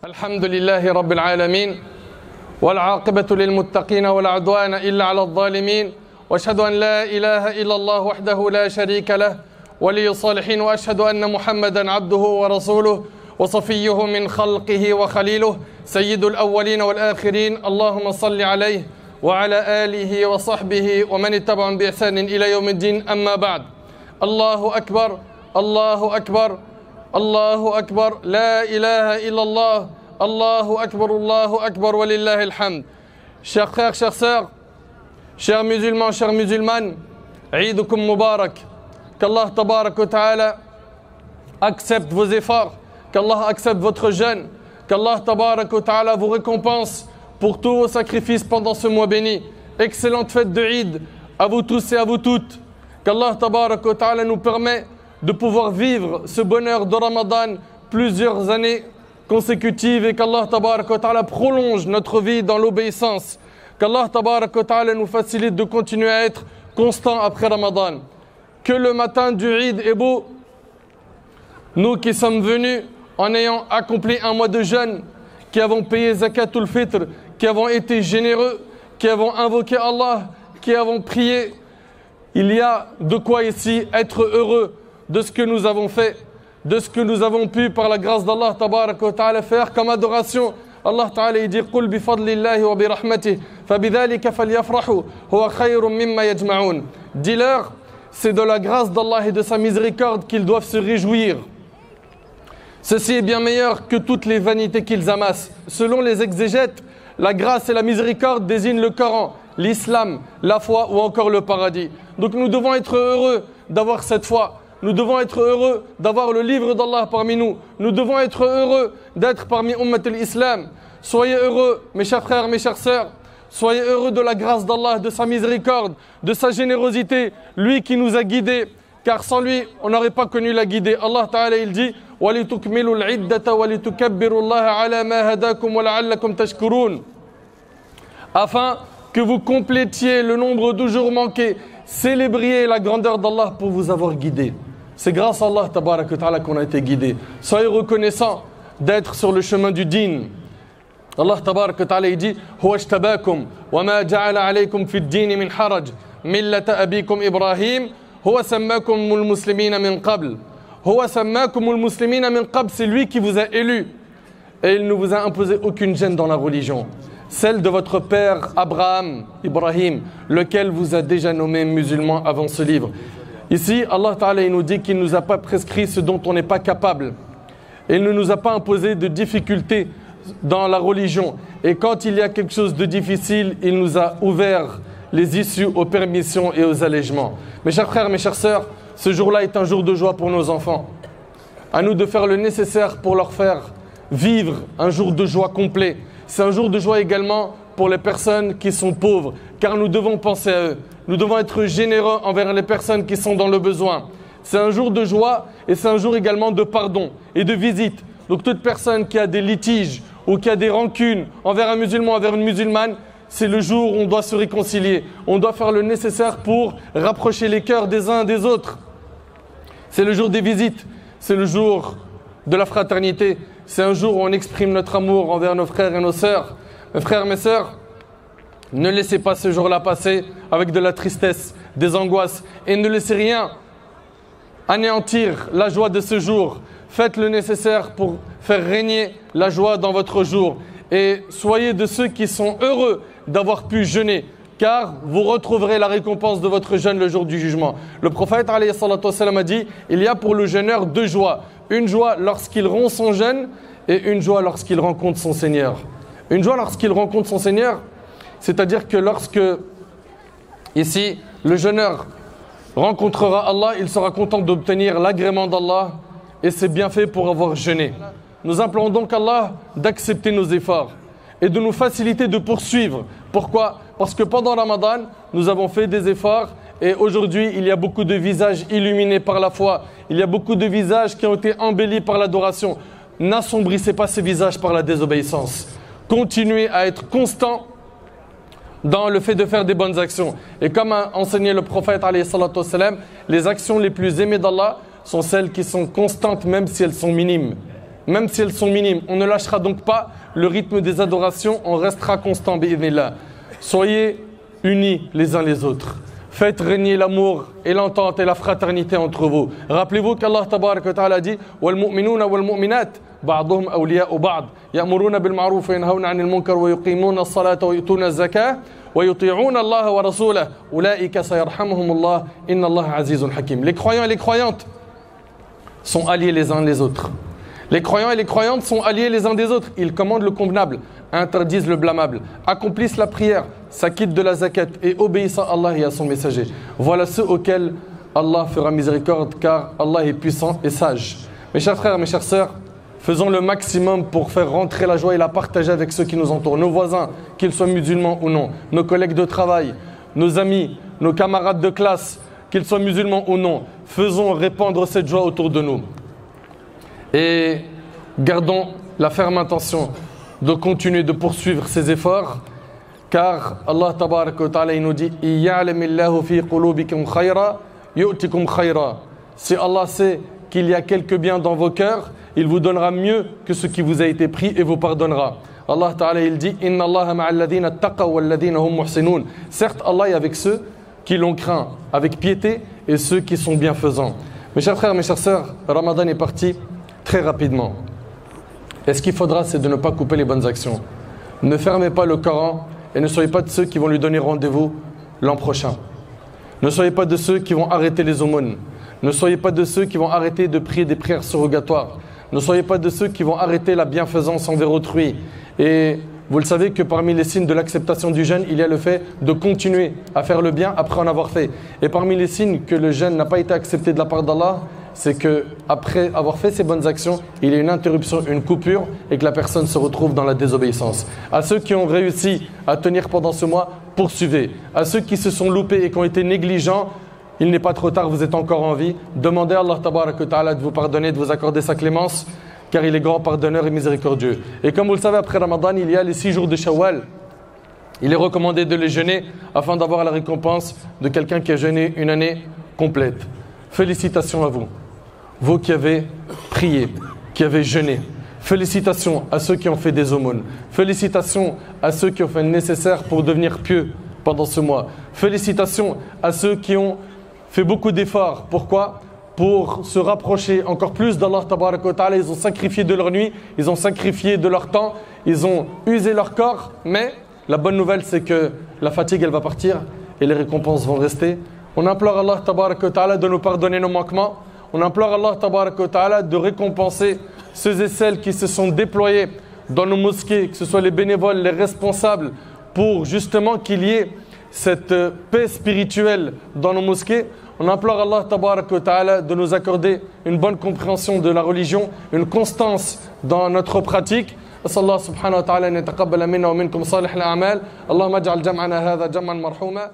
الحمد لله رب العالمين والعاقبة للمتقين ولا عدوان إلا على الظالمين وأشهد أن لا إله إلا الله وحده لا شريك له ولي الصالحين وأشهد أن محمدا عبده ورسوله وصفيه من خلقه وخليله سيد الأولين والآخرين اللهم صل عليه وعلى آله وصحبه ومن اتبعهم بإحسان إلى يوم الدين أما بعد الله أكبر الله أكبر الله أكبر لا إله إلا الله الله أكبر ولله الحمد. Chers frères, chères sœurs, chers musulmans, chères musulmanes, Eidoukoum Moubarak. Qu'Allah Tabarak wa Ta'ala accepte vos efforts, qu'Allah accepte votre jeûne, qu'Allah Tabarak wa Ta'ala vous récompense pour tous vos sacrifices pendant ce mois béni. Excellente fête de Eid à vous tous et à vous toutes. Qu'Allah Tabarak wa Ta'ala nous permet de pouvoir vivre ce bonheur de Ramadan plusieurs années consécutives et qu'Allah Tabarak wa Ta'ala prolonge notre vie dans l'obéissance. Qu'Allah Tabarak wa Ta'ala nous facilite de continuer à être constant après Ramadan. Que le matin du Eid est beau. Nous qui sommes venus en ayant accompli un mois de jeûne, qui avons payé Zakatul Fitr, qui avons été généreux, qui avons invoqué Allah, qui avons prié. Il y a de quoi ici être heureux de ce que nous avons fait, de ce que nous avons pu par la grâce d'Allah Tabarak wa Ta'ala faire comme adoration. Allah Ta'ala dit قُلْ بِفَضْلِ اللَّهِ وَبِرَحْمَتِهِ فَبِذَلِكَ فَلْيَفْرَحُوا هُوَ خَيْرٌ مِمَّا يَجْمَعُونَ. Dis-leur, c'est de la grâce d'Allah et de sa miséricorde qu'ils doivent se réjouir. Ceci est bien meilleur que toutes les vanités qu'ils amassent. Selon les exégètes, la grâce et la miséricorde désignent le Coran, l'islam, la foi ou encore le paradis. Donc nous devons être heureux d'avoir cette foi. Nous devons être heureux d'avoir le livre d'Allah parmi nous. Nous devons être heureux d'être parmi Ummat al-Islam. Soyez heureux, mes chers frères, mes chères sœurs. Soyez heureux de la grâce d'Allah, de sa miséricorde, de sa générosité. Lui qui nous a guidés. Car sans lui, on n'aurait pas connu la guidée. Allah Ta'ala, il dit وَلِتُكْمِلُوا الْعِدَّةَ وَلِتُكَبِّرُوا اللَّهَ عَلَى مَا هَدَاكُمْ وَلَعَلَّكُمْ تَشْكُرُونَ. Afin que vous complétiez le nombre de jours manqués, célébriez la grandeur d'Allah pour vous avoir guidé. C'est grâce à Allah Tabarak wa Ta'ala qu'on a été guidé. Soyez reconnaissants d'être sur le chemin du din. Allah Tabarak wa Ta'ala dit هو اجتباكم وما جعل عليكم في الدين من حرج ملة أبيكم إبراهيم هو سماكم المسلمين من قبل هو سماكم المسلمين من قبل. C'est lui qui vous a élus et il ne vous a imposé aucune gêne dans la religion, celle de votre père Abraham, Ibrahim, lequel vous a déjà nommé musulman avant ce livre. Ici, Allah Ta'ala nous dit qu'il ne nous a pas prescrit ce dont on n'est pas capable. Il ne nous a pas imposé de difficultés dans la religion. Et quand il y a quelque chose de difficile, il nous a ouvert les issues aux permissions et aux allègements. Mes chers frères, mes chères sœurs, ce jour-là est un jour de joie pour nos enfants. À nous de faire le nécessaire pour leur faire vivre un jour de joie complet. C'est un jour de joie également pour les personnes qui sont pauvres, car nous devons penser à eux. Nous devons être généreux envers les personnes qui sont dans le besoin. C'est un jour de joie et c'est un jour également de pardon et de visite. Donc toute personne qui a des litiges ou qui a des rancunes envers un musulman, envers une musulmane, c'est le jour où on doit se réconcilier. On doit faire le nécessaire pour rapprocher les cœurs des uns des autres. C'est le jour des visites, c'est le jour de la fraternité. C'est un jour où on exprime notre amour envers nos frères et nos sœurs. Mes frères, mes sœurs, ne laissez pas ce jour-là passer avec de la tristesse, des angoisses, et ne laissez rien anéantir la joie de ce jour. Faites le nécessaire pour faire régner la joie dans votre jour. Et soyez de ceux qui sont heureux d'avoir pu jeûner, car vous retrouverez la récompense de votre jeûne le jour du jugement. Le prophète alayhi salatu wassalam a dit, il y a pour le jeûneur deux joies. Une joie lorsqu'il rompt son jeûne et une joie lorsqu'il rencontre son Seigneur. Une joie lorsqu'il rencontre son Seigneur, c'est-à-dire que lorsque, ici, le jeûneur rencontrera Allah, il sera content d'obtenir l'agrément d'Allah et c'est bien fait pour avoir jeûné. Nous implorons donc Allah d'accepter nos efforts et de nous faciliter de poursuivre. Pourquoi? Parce que pendant Ramadan, nous avons fait des efforts et aujourd'hui, il y a beaucoup de visages illuminés par la foi. Il y a beaucoup de visages qui ont été embellis par l'adoration. N'assombrissez pas ces visages par la désobéissance. Continuez à être constant dans le fait de faire des bonnes actions. Et comme a enseigné le prophète, alayhi salatu wassalam, les actions les plus aimées d'Allah sont celles qui sont constantes même si elles sont minimes. même si elles sont minimes. On ne lâchera donc pas le rythme des adorations, on restera constant, bi'idhnillah. Soyez unis les uns les autres. Faites régner l'amour et l'entente et la fraternité entre vous. Rappelez-vous qu'Allah tabarak wa ta'ala dit وَالْمُؤْمِنُونَ وَالْمُؤْمِنَاتِ بَعْضُهُمْ أَوْلِيَاءُ بَعْضٍ يَأْمُرُونَ بِالْمَعْرُوفِ وَيَنْهَوْنَ عَنِ الْمُنكَرِ وَيُقِيمُونَ الصَّلَاةَ وَيُؤْتُونَ الزَّكَاةَ وَيُطِيعُونَ اللَّهَ وَرَسُولَهُ أُولَئِكَ سَيَرْحَمُهُمُ اللَّهُ إِنَّ اللَّهَ عَزِيزٌ حَكِيمٌ. Les croyants et les croyantes sont alliés les uns les autres. Les croyants et les croyantes sont alliés les uns des autres. Ils commandent le convenable, interdisent le blâmable, accomplissent la prière, s'acquittent de la zakat et obéissent à Allah et à son messager. Voilà ceux auxquels Allah fera miséricorde, car Allah est puissant et sage. Mes chers frères, mes chères sœurs, faisons le maximum pour faire rentrer la joie et la partager avec ceux qui nous entourent, nos voisins, qu'ils soient musulmans ou non, nos collègues de travail, nos amis, nos camarades de classe, qu'ils soient musulmans ou non. Faisons répandre cette joie autour de nous. Et gardons la ferme intention de continuer de poursuivre ces efforts, car Allah tabarak wa ta'ala nous dit si Allah sait qu'il y a quelque bien dans vos cœurs, il vous donnera mieux que ce qui vous a été pris et vous pardonnera. Allah ta'ala il dit inna Allah ma'alladhina taqaw walladhina hum muhsinun. Certes, Allah est avec ceux qui l'ont craint avec piété et ceux qui sont bienfaisants. Mes chers frères, mes chères sœurs, Ramadan est parti très rapidement. Et ce qu'il faudra, c'est de ne pas couper les bonnes actions. Ne fermez pas le Coran et ne soyez pas de ceux qui vont lui donner rendez-vous l'an prochain. Ne soyez pas de ceux qui vont arrêter les aumônes. Ne soyez pas de ceux qui vont arrêter de prier des prières surrogatoires. Ne soyez pas de ceux qui vont arrêter la bienfaisance envers autrui. Et vous le savez que parmi les signes de l'acceptation du jeûne, il y a le fait de continuer à faire le bien après en avoir fait. Et parmi les signes que le jeûne n'a pas été accepté de la part d'Allah, c'est qu'après avoir fait ces bonnes actions, il y a une interruption, une coupure et que la personne se retrouve dans la désobéissance. À ceux qui ont réussi à tenir pendant ce mois, poursuivez. À ceux qui se sont loupés et qui ont été négligents, il n'est pas trop tard, vous êtes encore en vie. Demandez à Allah tabarak wa ta'ala de vous pardonner, de vous accorder sa clémence, car il est grand pardonneur et miséricordieux. Et comme vous le savez, après Ramadan, il y a les 6 jours de Shawwal. Il est recommandé de les jeûner afin d'avoir la récompense de quelqu'un qui a jeûné une année complète. Félicitations à vous, vous qui avez prié, qui avez jeûné. Félicitations à ceux qui ont fait des aumônes. Félicitations à ceux qui ont fait le nécessaire pour devenir pieux pendant ce mois. Félicitations à ceux qui ont fait beaucoup d'efforts. Pourquoi ? Pour se rapprocher encore plus d'Allah tabarak wa ta'ala. Ils ont sacrifié de leur nuit, ils ont sacrifié de leur temps, ils ont usé leur corps. Mais la bonne nouvelle, c'est que la fatigue, elle va partir et les récompenses vont rester. On implore Allah tabarak wa ta'ala de nous pardonner nos manquements. On implore Allah tabarak wa ta'ala de récompenser ceux et celles qui se sont déployés dans nos mosquées, que ce soit les bénévoles, les responsables, pour justement qu'il y ait cette paix spirituelle dans nos mosquées. On implore Allah tabarak wa ta'ala de nous accorder une bonne compréhension de la religion, une constance dans notre pratique. أسأل الله سبحانه وتعالى أن يتقبل منا ومنكم صالح الأعمال اللهم اجعل جمعنا هذا جمعا مرحوما